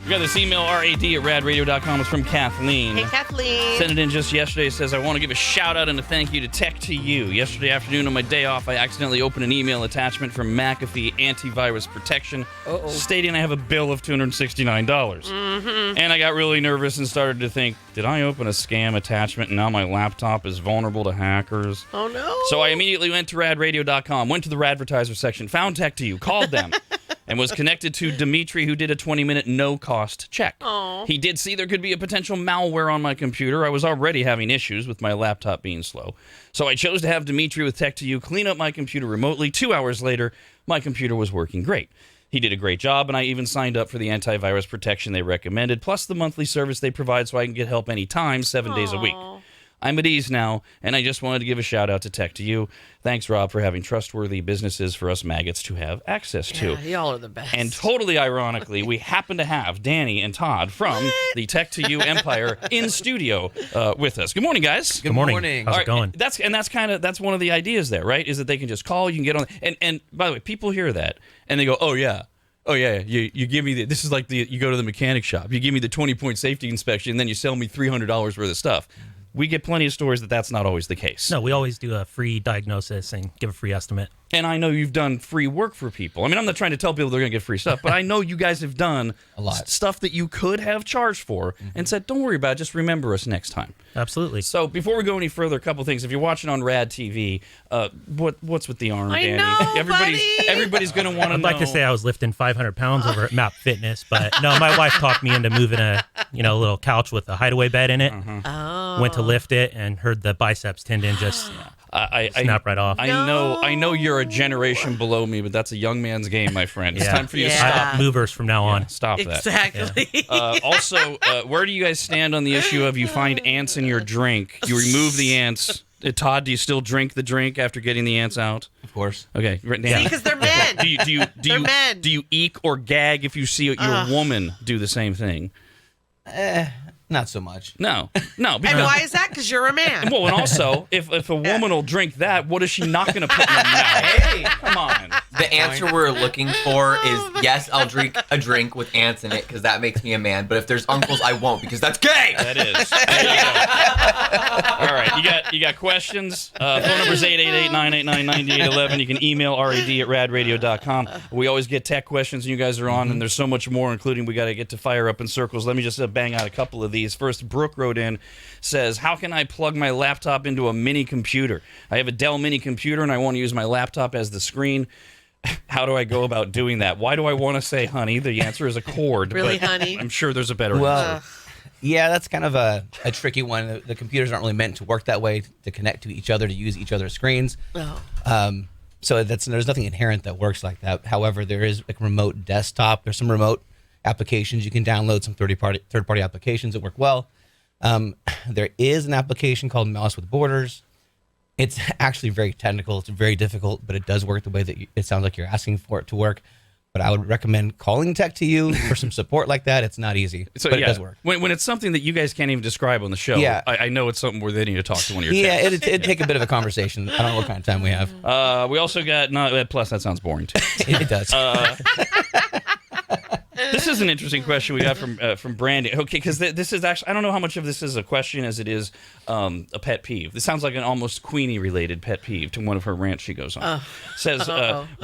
We got this email, RAD@RADRadio.com. It's from Kathleen. Hey, Kathleen. Sent it in just yesterday. It says, I want to give a shout out and a thank you to Tech to You. Yesterday afternoon on my day off, I accidentally opened an email attachment from McAfee Antivirus Protection stating I have a bill of $269. Mm-hmm. And I got really nervous and started to think, did I open a scam attachment and now my laptop is vulnerable to hackers? Oh, no. So I immediately went to RADRadio.com, went to the Radvertiser section, found Tech to You, called them. And was connected to Dimitri, who did a 20-minute no-cost check. Aww. He did see there could be a potential malware on my computer. I was already having issues with my laptop being slow. So I chose to have Dimitri with Tech to You clean up my computer remotely. 2 hours later, my computer was working great. He did a great job, and I even signed up for the antivirus protection they recommended, plus the monthly service they provide so I can get help anytime, 7 days a week. I'm at ease now, and I just wanted to give a shout-out to Tech to You. Thanks, Rob, for having trustworthy businesses for us maggots to have access to. Yeah, y'all are the best. And totally ironically, we happen to have Danny and Todd from the Tech to You empire in studio with us. Good morning, guys. Good morning. How's it going? That's one of the ideas there, right? Is that they can just call, you can get on. And by the way, people hear that, and they go, oh, yeah. Oh, yeah, you give me this is like you go to the mechanic shop. You give me the 20-point safety inspection, and then you sell me $300 worth of stuff. We get plenty of stories that that's not always the case. No, we always do a free diagnosis and give a free estimate. And I know you've done free work for people. I mean, I'm not trying to tell people they're going to get free stuff, but I know you guys have done a lot stuff that you could have charged for and said, don't worry about it, just remember us next time. Absolutely. So before we go any further, a couple things. If you're watching on RADTV, what's with the arm, Danny? Everybody's going to want to know. I'd like to say I was lifting 500 pounds over at Map Fitness, but no, my wife talked me into moving a little couch with a hideaway bed in it. Went to lift it and heard the biceps tendon just snap right off. I know you're a generation below me, but that's a young man's game, my friend. It's time for you to stop. I have movers from now on. Stop that. Exactly. Also, where do you guys stand on the issue of you find ants in your drink? You remove the ants. Todd, do you still drink the drink after getting the ants out? Of course. Okay. See, because they're men. Do you eek or gag if you see your woman do the same thing? Not so much. No. And why is that? Because you're a man. Well, and also, if a woman will drink that, what is she not going to put in her mouth? Hey, come on. The answer we're looking for is yes, I'll drink a drink with ants in it because that makes me a man. But if there's uncles, I won't because that's gay. That is. There you go. All right, you got questions? Phone number is 888-989-9811. You can email RAD@RADRadio.com. We always get tech questions, and you guys are on, and there's so much more, including we got to get to FireUp and Sircles. Let me just bang out a couple of these. First, Brooke wrote in, says, how can I plug my laptop into a mini computer? I have a Dell mini computer, and I want to use my laptop as the screen. How do I go about doing that? Why do I want to say honey? The answer is a cord. Really, but honey? I'm sure there's a better answer. Yeah, that's kind of a tricky one. The computers aren't really meant to work that way, to connect to each other, to use each other's screens. So there's nothing inherent that works like that. However, there is like remote desktop. There's some remote applications you can download, some third-party applications that work well. There is an application called Mouse with Borders. It's actually very technical. It's very difficult, but it does work the way that it sounds like you're asking for it to work. But I would recommend calling Tech to You for some support like that. It's not easy, but it does work. When it's something that you guys can't even describe on the show, I know it's something where they need to talk to one of your techs. It'd take a bit of a conversation. I don't know what kind of time we have. We also got, plus that sounds boring too. It does. This is an interesting question we got from Brandy. Okay, because this is actually, I don't know how much of this is a question as it is a pet peeve. This sounds like an almost Queenie-related pet peeve to one of her rants she goes on. Says,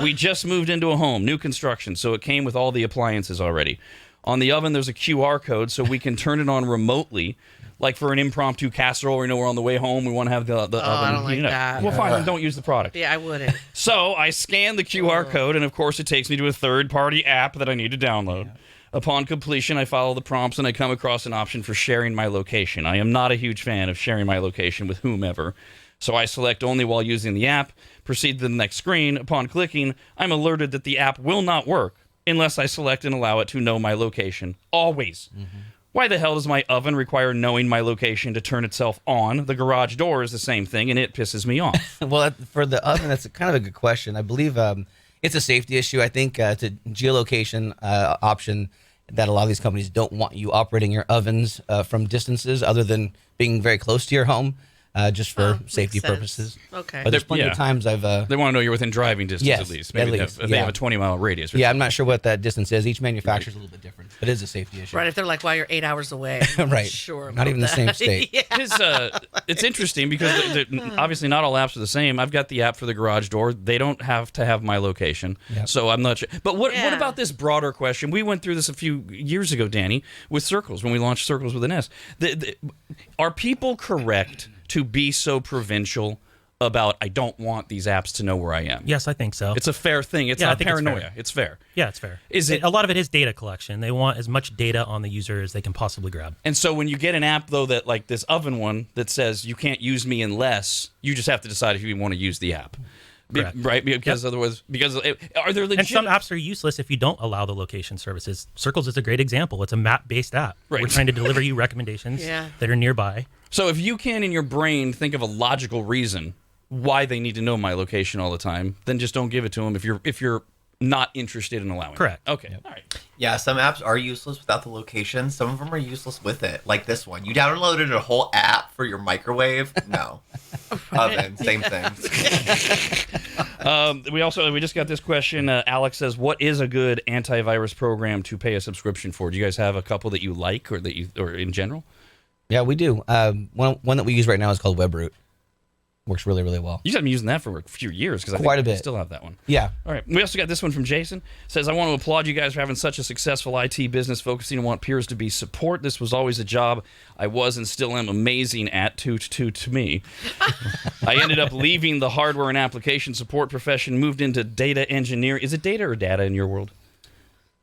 we just moved into a home, new construction, so it came with all the appliances already. On the oven, there's a QR code, so we can turn it on remotely. Like for an impromptu casserole, we're on the way home, we want to have the oven. I don't like that. Well, fine, then don't use the product. Yeah, I wouldn't. So I scan the QR code, and of course it takes me to a third-party app that I need to download. Upon completion, I follow the prompts, and I come across an option for sharing my location. I am not a huge fan of sharing my location with whomever. So I select only while using the app, proceed to the next screen. Upon clicking, I'm alerted that the app will not work unless I select and allow it to know my location. Always. Why the hell does my oven require knowing my location to turn itself on? The garage door is the same thing, and it pisses me off. Well, for the oven, that's kind of a good question. I believe it's a safety issue. I think it's a geolocation option that a lot of these companies don't want you operating your ovens from distances other than being very close to your home. just for makes safety sense. purposes. Okay. But there's plenty of times I've. They want to know you're within driving distance Yes, at least. at Maybe least, they have a 20-mile radius. Or Yeah, I'm not sure what that distance is. Each manufacturer's a little bit different. But it is a safety issue. Right, if they're like, "Wow, you're 8 hours away." I'm Right. Sure. Not even the same state. Yeah. It's interesting because obviously not all apps are the same. I've got the app for the garage door. They don't have to have my location, so I'm not sure. But what Yeah. about this broader question? We went through this a few years ago, Danny, with Sircles when we launched Sircles with an S. Are people correct to be so provincial about I don't want these apps to know where I am? Yes, I think so. It's a fair thing. It's Yeah, I not think it's paranoia. fair. It's fair. Yeah, it's fair. Is it- A lot of it is data collection. They want as much data on the user as they can possibly grab. And so when you get an app, though, that like this oven one that says you can't use me unless, you just have to decide if you want to use the app. Correct. Right? Because otherwise, are there legit... And some apps are useless if you don't allow the location services. Sircles is a great example. It's a map-based app. Right. We're trying to deliver you recommendations Yeah. that are nearby. So if you can, in your brain, think of a logical reason why they need to know my location all the time, then just don't give it to them if you're not interested in allowing it. Correct. Okay. All right. Yeah, some apps are useless without the location. Some of them are useless with it. Like this one. You downloaded a whole app for your microwave? No. Oven, same thing. We just got this question. Alex says, "What is a good antivirus program to pay a subscription for?" Do you guys have a couple that you like, or in general? Yeah, we do. One that we use right now is called WebRoot. Works really, really well. You guys have been using that for a few years because I Quite think a I bit. still have that one. Yeah. All right. We also got this one from Jason. Says, "I want to applaud you guys for having such a successful IT business, focusing on what appears to be support. This was always a job I was and still am amazing at to me. I ended up leaving the hardware and application support profession, moved into data engineering. Is it data or data in your world?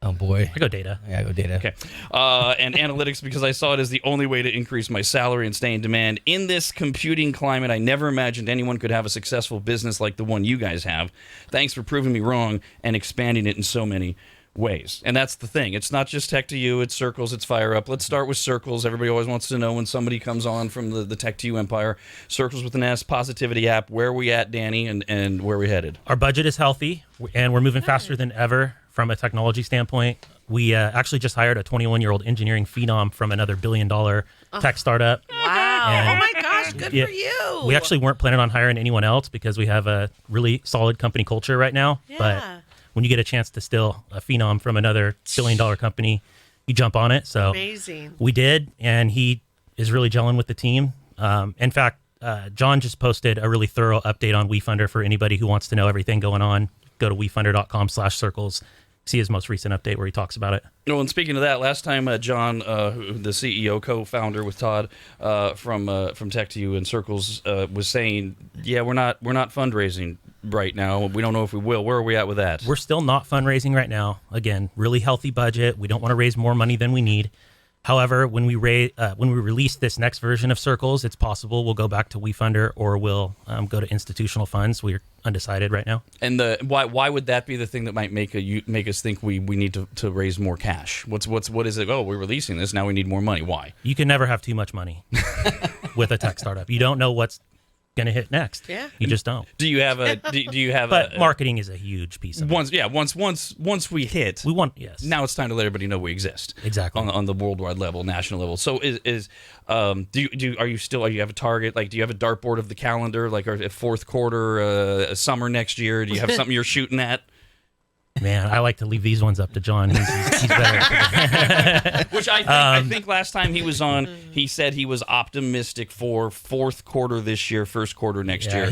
Oh, boy. I go data. Yeah, I go data. Okay. And analytics because I saw it as the only way to increase my salary and stay in demand. In this computing climate, I never imagined anyone could have a successful business like the one you guys have. Thanks for proving me wrong and expanding it in so many ways." And that's the thing. It's not just Tech to You, it's Sircles, it's FireUp. Let's start with Sircles. Everybody always wants to know when somebody comes on from the Tech to You empire. Sircles with an S, positivity app. Where are we at, Danny, and where are we headed? Our budget is healthy, and we're moving faster than ever from a technology standpoint. We actually just hired a 21-year-old engineering phenom from another billion-dollar tech startup. Wow. And- Oh my gosh, good Yeah, for you. We actually weren't planning on hiring anyone else because we have a really solid company culture right now. Yeah. But when you get a chance to steal a phenom from another billion-dollar company, you jump on it. So Amazing. we did, and he is really gelling with the team. In fact, John just posted a really thorough update on WeFunder for anybody who wants to know everything going on. Go to wefunder.com/circles. See his most recent update where he talks about it. No, and speaking of that, last time John, the CEO, co-founder with Todd from Tech to You and Sircles, was saying, "Yeah, we're not fundraising right now. We don't know if we will." Where are we at with that? We're still not fundraising right now. Again, really healthy budget. We don't want to raise more money than we need. However, when we release this next version of Sircles, it's possible we'll go back to WeFunder or we'll go to institutional funds. We're undecided right now. And why would that be the thing that might make us think we need to raise more cash? What is it? Oh, we're releasing this now. We need more money. Why? You can never have too much money with a tech startup. You don't know what's going to hit next. Yeah. You just don't. Do you have a? But marketing is a huge piece of it. Once we hit, We want, yes. now it's time to let everybody know we exist. Exactly. On the worldwide level, national level. So do you have a target? Like, do you have a dartboard of the calendar? Like, a fourth quarter, summer next year? Do you have something you're shooting at? Man, I like to leave these ones up to John. He's better. Which I think last time he was on, he said he was optimistic for fourth quarter this year, first quarter next year.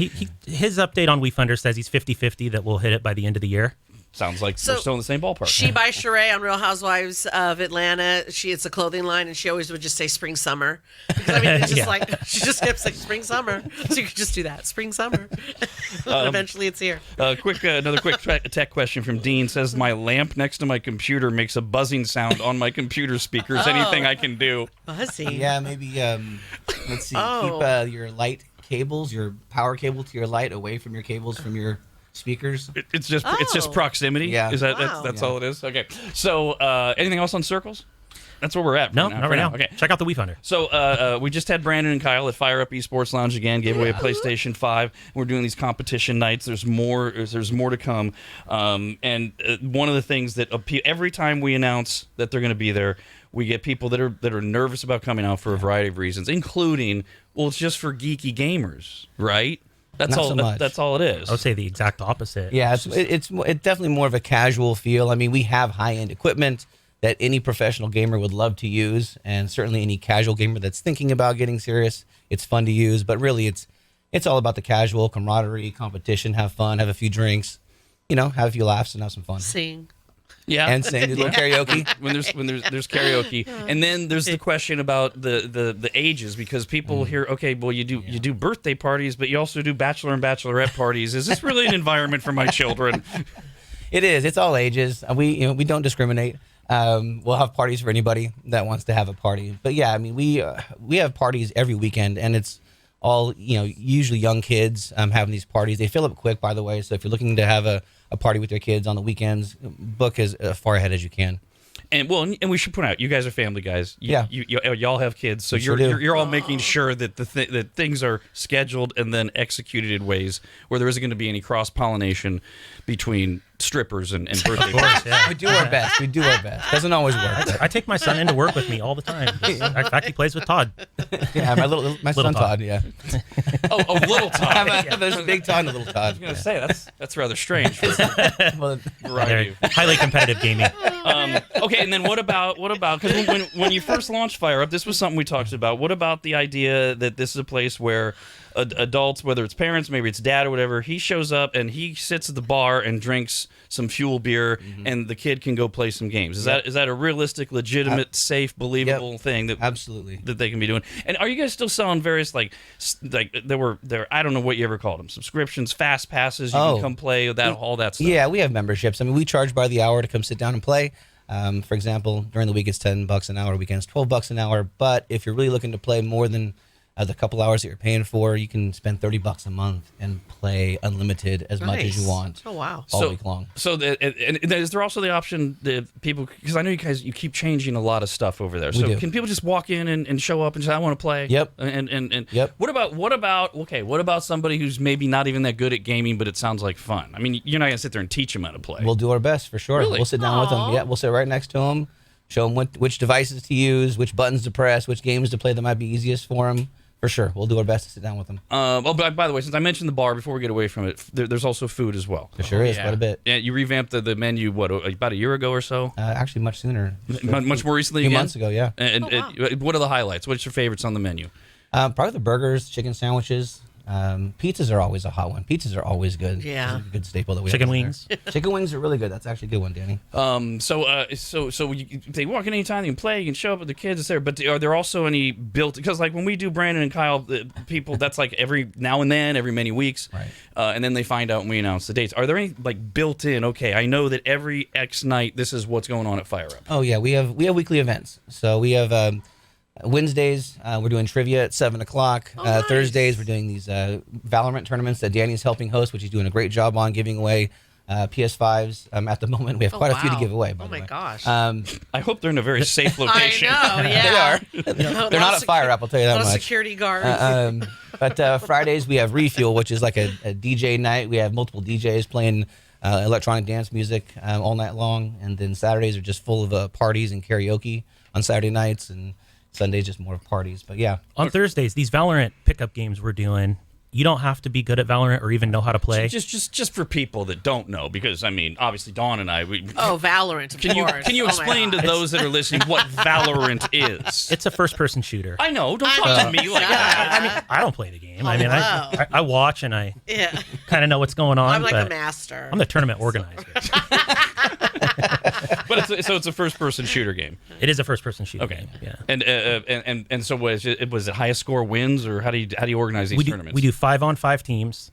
His update on WeFunder says he's 50-50 that we'll hit it by the end of the year. Sounds like So, we're still in the same ballpark. She by Sheree on Real Housewives of Atlanta. It's a clothing line, and she always would just say spring summer. Because, I mean, it's just Yeah. like she just kept saying spring summer. So you could just do that, spring summer. And eventually, it's here. Another quick tech question from Dean says, "My lamp next to my computer makes a buzzing sound on my computer speakers. Anything I can do?" Buzzing. Yeah, maybe, let's see, Oh. keep your light cables, your power cable to your light away from your cables from your speakers. It's just Oh. proximity. Yeah. Is that Wow. that's Yeah. all it is? Okay. So anything else on Sircles? That's where we're at. No, for not right now. Okay. Check out the Wii Finder. So we just had Brandon and Kyle at FireUp Esports Lounge again. Gave away a PlayStation 5. We're doing these competition nights. There's more. There's more to come. And one of the things that every time we announce that they're going to be there, we get people that are nervous about coming out for a variety of reasons, including, well, it's just for geeky gamers, right? That's Not all. so much. That's all it is. I would say the exact opposite. Yeah, it's definitely more of a casual feel. I mean, we have high-end equipment that any professional gamer would love to use, and certainly any casual gamer that's thinking about getting serious, it's fun to use. But really, it's all about the casual camaraderie, competition, have fun, have a few drinks, have a few laughs, and have some fun. Sing. Yeah, And sing, do a little karaoke. when there's karaoke, and then there's the question about the ages, because people hear, okay, well, you do birthday parties, but you also do bachelor and bachelorette parties. Is this really an environment for my children? It is. It's all ages. We don't discriminate. We'll have parties for anybody that wants to have a party. But yeah, I mean, we have parties every weekend, and it's all usually young kids having these parties. They fill up quick, by the way. So if you're looking to have a party with your kids on the weekends, book as far ahead as you can. And we should point out, you guys are family guys. Y'all have kids, so We sure do. you're all making sure that that things are scheduled and then executed in ways where there isn't going to be any cross pollination between strippers and birthday parties. Yeah. We do our best. We do our best. Doesn't always work. I take my son into work with me all the time. In fact, he plays with Todd. Yeah, my son Todd. Yeah, Oh, little Todd. there's a big Todd and a little Todd. I was going to say that's rather strange for Well, a variety. They're highly competitive gaming. Okay, and then what about because when you first launched FireUp, this was something we talked about. What about the idea that this is a place where adults, whether it's parents, maybe it's dad or whatever, he shows up and he sits at the bar and drinks some fuel beer, and the kid can go play some games? Is that a realistic, legitimate, safe, believable thing that absolutely that they can be doing? And are you guys still selling various like there I don't know what you ever called them, subscriptions, fast passes? You can come play all that stuff. Yeah, we have memberships. I mean, we charge by the hour to come sit down and play. For example, during the week it's $10 an hour, weekends $12 an hour. But if you're really looking to play more than the couple hours that you're paying for, you can spend $30 a month and play unlimited as much as you want. Oh wow! All week long. So, and is there also the option that people? Because I know you keep changing a lot of stuff over there. So do. can people just walk in and show up and say, "I want to play"? Yep. And Yep. What about somebody who's maybe not even that good at gaming, but it sounds like fun? I mean, you're not gonna sit there and teach them how to play. We'll do our best for sure. Really? We'll sit down with them. Yeah, we'll sit right next to them, show them which devices to use, which buttons to press, which games to play that might be easiest for them. For sure, we'll do our best to sit down with them. By the way, since I mentioned the bar before we get away from it, there's also food as well. There sure is, quite a bit. Yeah, you revamped the menu about a year ago or so? Actually, much sooner. Much more recently. A few again? months ago, yeah. And what are the highlights? What's your favorites on the menu? Probably the burgers, chicken sandwiches. Pizzas are always a hot one. Pizzas are always good. Yeah. It's a good staple that we Chicken have in wings. there. Chicken wings are really good. That's actually a good one, Danny. So they walk in anytime, you can play, you can show up with the kids, it's there. But are there also any built? Because like when we do Brandon and Kyle, the people, that's like every now and then, every many weeks, Right. And then they find out and we announce the dates. Are there any like built in? Okay, I know that every X night this is what's going on at FireUp. Oh yeah, we have weekly events. So we have Wednesdays we're doing trivia at 7:00. Nice. Thursdays we're doing these Valorant tournaments that Danny's helping host, which he's doing a great job on giving away PS5s. At the moment we have quite a few to give away. By Oh the my way. gosh! I hope they're in a very safe I location. know. Yeah. They are. They're not at FireUp, I'll tell you that Not a much. security guard. But Fridays we have Refuel, which is like a DJ night. We have multiple DJs playing electronic dance music all night long, and then Saturdays are just full of parties and karaoke on Saturday nights, and Sundays just more of parties. But yeah, On Thursdays, these Valorant pickup games we're doing, you don't have to be good at Valorant or even know how to play. Just for people that don't know, because I mean, obviously Dawn and I. Valorant. Of Can you course. can you Oh my explain to gosh. those that are listening what Valorant is? It's a first-person shooter. I know. Don't talk to me like that. I mean, I don't play the game. I mean, wow. I watch and I Yeah. kind of know what's going on. I'm like but a master. I'm the tournament organizer. But it's a first-person shooter game. It is a first-person shooter Okay. game. Yeah. And so was it highest score wins, or how do you organize these tournaments? We do 5-on-5 teams,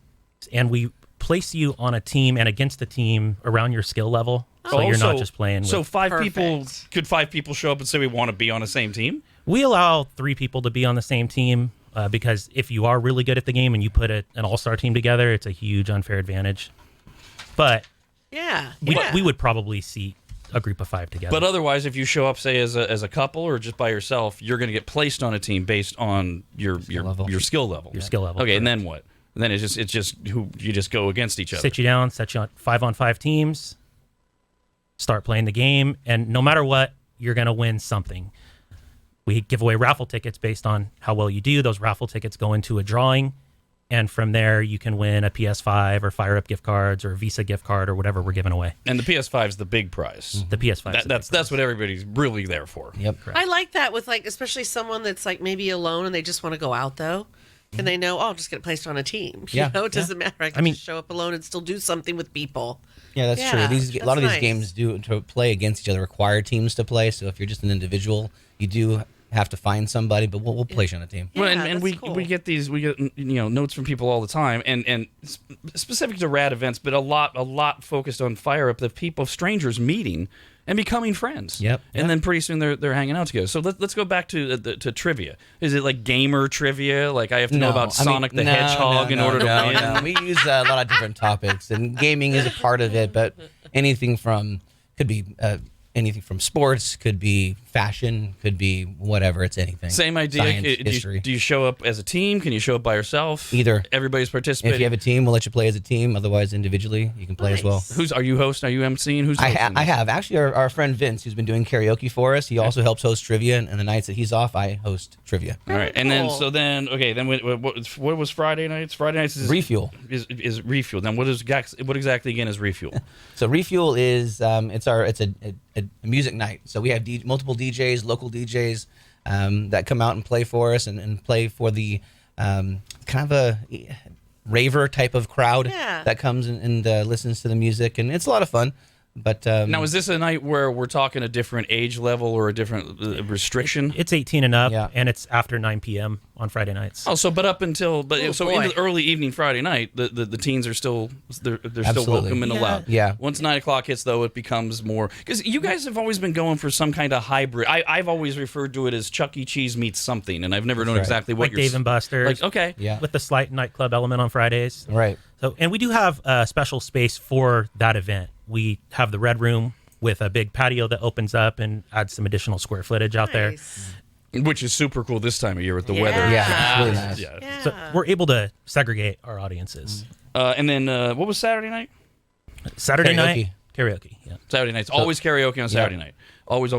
and we place you on a team and against a team around your skill level. So you're not just playing with... So Perfect. could 5 people show up and say we want to be on the same team? We allow 3 people to be on the same team because if you are really good at the game and you put an all-star team together, it's a huge unfair advantage. But Yeah. we would probably seat a group of 5 together. But otherwise, if you show up, say as a couple or just by yourself, you're going to get placed on a team based on your level. your skill level. Your skill level, Okay, and correct. then what? And then it's just who you just go against each other. Sit you down, set you on 5-on-5 teams, start playing the game, and no matter what, you're going to win something. We give away raffle tickets based on how well you do. Those raffle tickets go into a drawing, and from there you can win a PS5 or FireUp gift cards or a Visa gift card or whatever we're giving away. And the PS5 is the big prize. The PS5. That's what everybody's really there for. Yep. I like that with like, especially someone that's like maybe alone and they just want to go out though. And they know, oh, I'll just get placed on a team. You Yeah. know, it doesn't matter. I can mean- just show up alone and still do something with people. Yeah, that's Yeah, true. A lot of that's these games do to play against each other require teams to play. So if you're just an individual, you do have to find somebody, but we'll place you on a team. Well, Yeah, and that's we cool. get notes from people all the time, and specific to RAD events, but a lot focused on FireUp, the people, strangers meeting and becoming friends. Yep. And then pretty soon they're hanging out together. So let's go back to trivia. Is it like gamer trivia? Like I have to know about Sonic the Hedgehog in order to win? No. We use a lot of different topics, and gaming is a part of it. But anything from could be anything from sports, could be fashion, could be whatever. It's anything. Same idea. Science, history. Do you show up as a team? Can you show up by yourself? Either. Everybody's participating. If you have a team, we'll let you play as a team. Otherwise, individually, you can play as well. Nice. Are you hosting? Are you emceeing? Who's hosting? I have. Actually, our friend Vince, who's been doing karaoke for us, he also helps host trivia. And the nights that he's off, I host trivia. All right, and then Cool. what was Friday nights? Friday nights is Refuel. Is refuel. Then what exactly again is refuel? So Refuel is it's a music night. So we have multiple DJs, local DJs that come out and play for us and play for the kind of a raver type of crowd Yeah. that comes and listens to the music, and it's a lot of fun. But Now, is this a night where we're talking a different age level or a different restriction? It's 18 and up, Yeah. and it's after 9 p.m. on Friday nights. Oh, so Oh, into boy. the early evening Friday night, the teens are still still Absolutely. welcome and Yeah. allowed. Yeah. Once 9 o'clock hits, though, it becomes more because you guys have always been going for some kind of hybrid. I've always referred to it as Chuck E. Cheese meets something, and I've never known right. exactly what Like you're Dave and Buster's. like. Okay, yeah, With the slight nightclub element on Fridays. right. So, and we do have a special space for that event. We have the Red Room with a big patio that opens up and adds some additional square footage out there. Nice. which is super cool this time of year with the Yeah. weather. Yeah, it's really nice. Yeah. Yeah. So we're able to segregate our audiences. And then what was Saturday night? Saturday Karaoke. night, karaoke. Yeah. Saturday nights. Always karaoke on Saturday night. Always.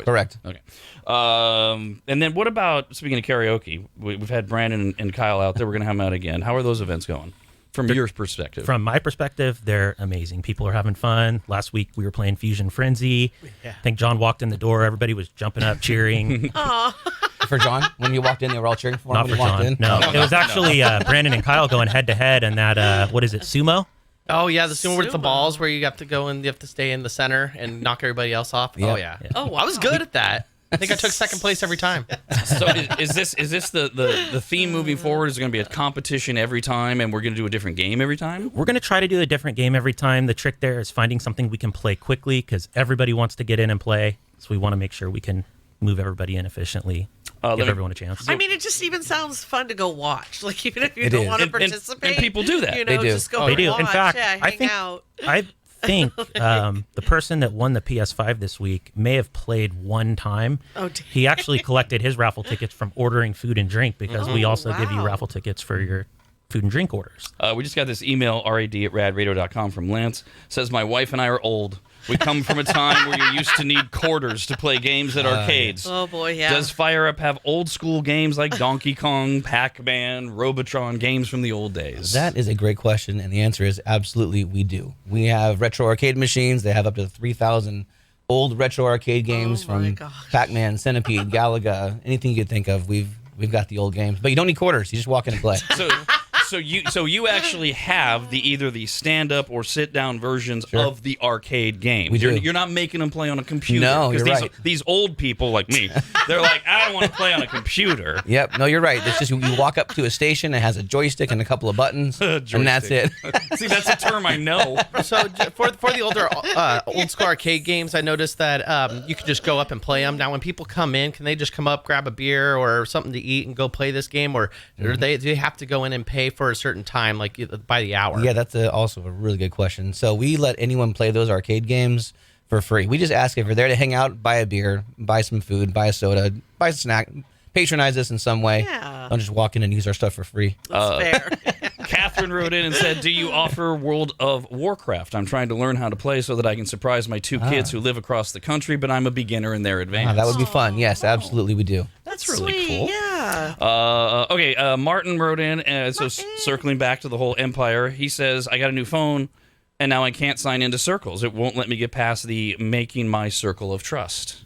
Correct. Okay. And then what about, speaking of karaoke, we've had Brandon and Kyle out there. We're going to have them out again. How are those events going from your perspective? From my perspective, they're amazing. People are having fun. Last week we were playing Fusion Frenzy. I think John walked in the door. Everybody was jumping up, cheering. For John, when you walked in, they were all cheering for him Not when for you walked John. in. No, it was actually Brandon and Kyle going head to head, and that what is it, sumo? Oh yeah, the sumo with the Sumo. balls where you have to go and you have to stay in the center and knock everybody else off. Yeah. Oh yeah. Oh, wow. I was good at that. I think I took second place every time. So is this the theme moving forward? Is it going to be a competition every time, and we're going to do a different game every time? We're going to try to do a different game every time. The trick there is finding something we can play quickly because everybody wants to get in and play. So we want to make sure we can move everybody in efficiently, let give me- everyone a chance. I mean, it just even sounds fun to go watch. Like, even if you It don't is. want to And- and participate. people do that. You know, They do. just go They and do. watch. In fact, yeah, I hang think out. I think the person that won the PS5 this week may have played one time. Oh, dear. He actually collected his raffle tickets from ordering food and drink because we Oh, also give you wow. raffle tickets for your food and drink orders. We just got this email, rad@radradio.com from Lance. Says, my wife and I are old. We come from a time where you used to need quarters to play games at arcades. Oh, boy, yeah. Does FireUp have old school games like Donkey Kong, Pac-Man, Robotron, games from the old days? That is a great question, and the answer is absolutely we do. We have retro arcade machines. They have up to 3,000 old retro arcade games Oh my from gosh. Pac-Man, Centipede, Galaga, anything you could think of. We've got the old games, but you don't need quarters. You just walk in and play. So you actually have either the stand-up or sit-down versions of the arcade games. We do. You're not making them play on a computer. No, 'Cause you're these, right. These old people like me, they're like, I don't want to play on a computer. Yep, no, you're right. It's just you walk up to a station that has a joystick and a couple of buttons, and that's it. See, that's a term I know. So for the older old school arcade games, I noticed that you can just go up and play them. Now, when people come in, can they just come up, grab a beer or something to eat, and go play this game, or do they have to go in and pay for a certain time, like by the hour? Yeah, that's also a really good question. So we let anyone play those arcade games for free. We just ask if you're there to hang out, buy a beer, buy some food, buy a soda, buy a snack, patronize us in some way. Yeah. Don't just walk in and use our stuff for free. That's fair. Catherine wrote in and said, do you offer World of Warcraft? I'm trying to learn how to play so that I can surprise my 2 kids who live across the country, but I'm a beginner in their advance. That would be fun. Yes, absolutely we do. That's really Sweet, cool. Yeah. Okay, Martin wrote in, so circling back to the whole Empire, he says, I got a new phone, and now I can't sign into Sircles. It won't let me get past the making my circle of trust.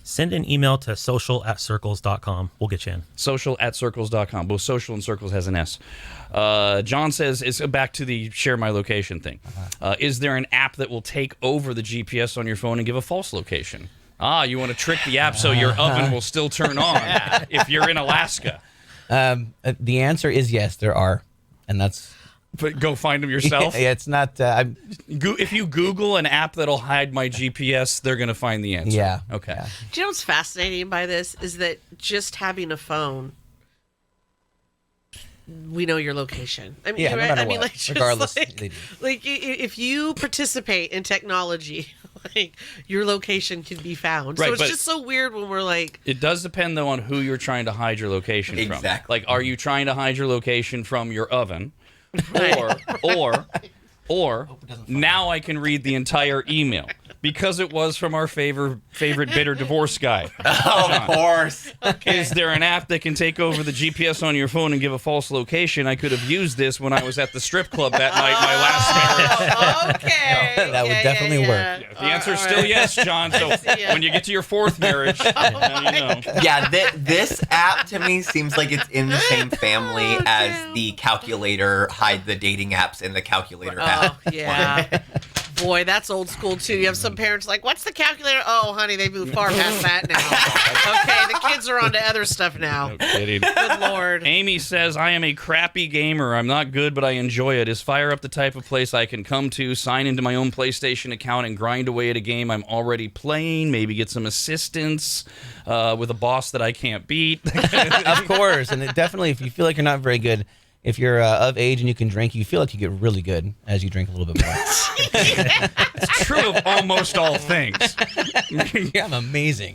Send an email to social@sircles.com. We'll get you in. Social@sircles.com. Both social and Sircles has an S. John says, it's back to the share my location thing. Is there an app that will take over the GPS on your phone and give a false location? You want to trick the app so your oven will still turn on if you're in Alaska. The answer is yes, there are. And that's... But go find them yourself? Yeah, it's not... If you Google an app that'll hide my GPS, they're going to find the answer. Yeah. Okay. Yeah. Do you know what's fascinating by this is that just having a phone, we know your location. I mean, Yeah, no right? matter I mean, what. like, just Regardless, they do. like if you participate in technology, like your location can be found. Right, so it's but- just so weird when we're like, It does depend, though, on who you're trying to hide your location from. Exactly. Like, are you trying to hide your location from your oven? Or now I can read the entire email because it was from our favorite bitter divorce guy. Of course. Is there an app that can take over the GPS on your phone and give a false location? I could have used this when I was at the strip club that night, my last marriage. okay, That would definitely work. The answer is still yes, John. So when you get to your 4th marriage, now you know. Yeah, this app to me seems like it's in the same family as the calculator, hide the dating apps in the calculator app. Oh, yeah. Boy, that's old school, too. You have some parents like, what's the calculator? Oh, honey, they moved far past that now. Okay, the kids are on to other stuff now. No kidding. Good Lord. Amy says, I am a crappy gamer. I'm not good, but I enjoy it. Is FireUp the type of place I can come to, sign into my own PlayStation account, and grind away at a game I'm already playing, maybe get some assistance with a boss that I can't beat? Of course. And it definitely, if you feel like you're not very good, if you're of age and you can drink, you feel like you get really good as you drink a little bit more. It's true of almost all things. Yeah, I'm amazing.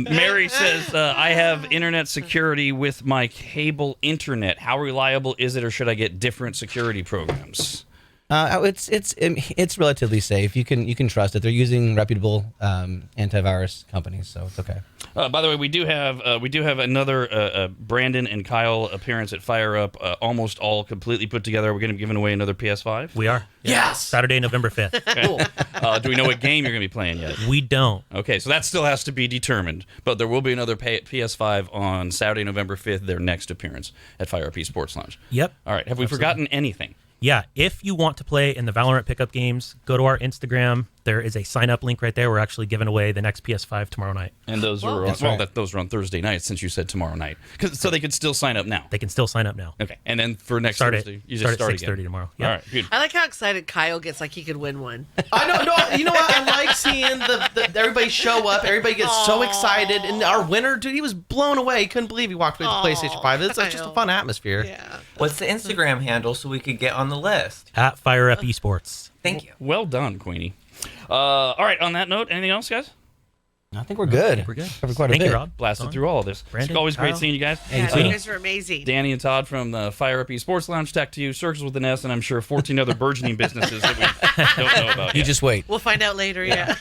Mary says, I have internet security with my cable internet. How reliable is it, or should I get different security programs? It's relatively safe. You can trust it. They're using reputable antivirus companies, so it's okay. By the way, we do have another Brandon and Kyle appearance at FireUp, almost all completely put together. We're going to be giving away another PS5. We are. Yes. Saturday, November 5th. Cool. Do we know what game you're going to be playing yet? We don't. Okay, so that still has to be determined. But there will be another PS5 on Saturday, November 5th, their next appearance at FireUp Sports Lounge. Yep. All right. Have we forgotten anything? Yeah, if you want to play in the Valorant pickup games, go to our Instagram. There is a sign-up link right there. We're actually giving away the next PS5 tomorrow night. And those are those are on Thursday nights, since you said tomorrow night. So they could still sign up now. They can still sign up now. Okay, and then for next Start Thursday, at, you just start at 6:30 again. tomorrow. All right, good. I like how excited Kyle gets like he could win one. I don't know. You know what? I like seeing the everybody show up. Everybody gets so excited. And our winner, dude, he was blown away. He couldn't believe he walked away with the PlayStation 5. It's just a fun atmosphere. Yeah. What's the Instagram handle so we could get on the list? At FireUp Esports. Thank you. Well done, Queenie. All right, on that note, anything else, guys? I think we're good. We're good. Covered quite a Thank bit. you, Rob. Blasted Don, through all of this. Brandon, It's always great Kyle. seeing you guys. Yeah, too. you guys are amazing. Danny and Todd from the FireUp Sports Lounge, tech to you, Sircles with an S, and I'm sure 14 other burgeoning businesses that we don't know about You yet. just wait. We'll find out later, yeah.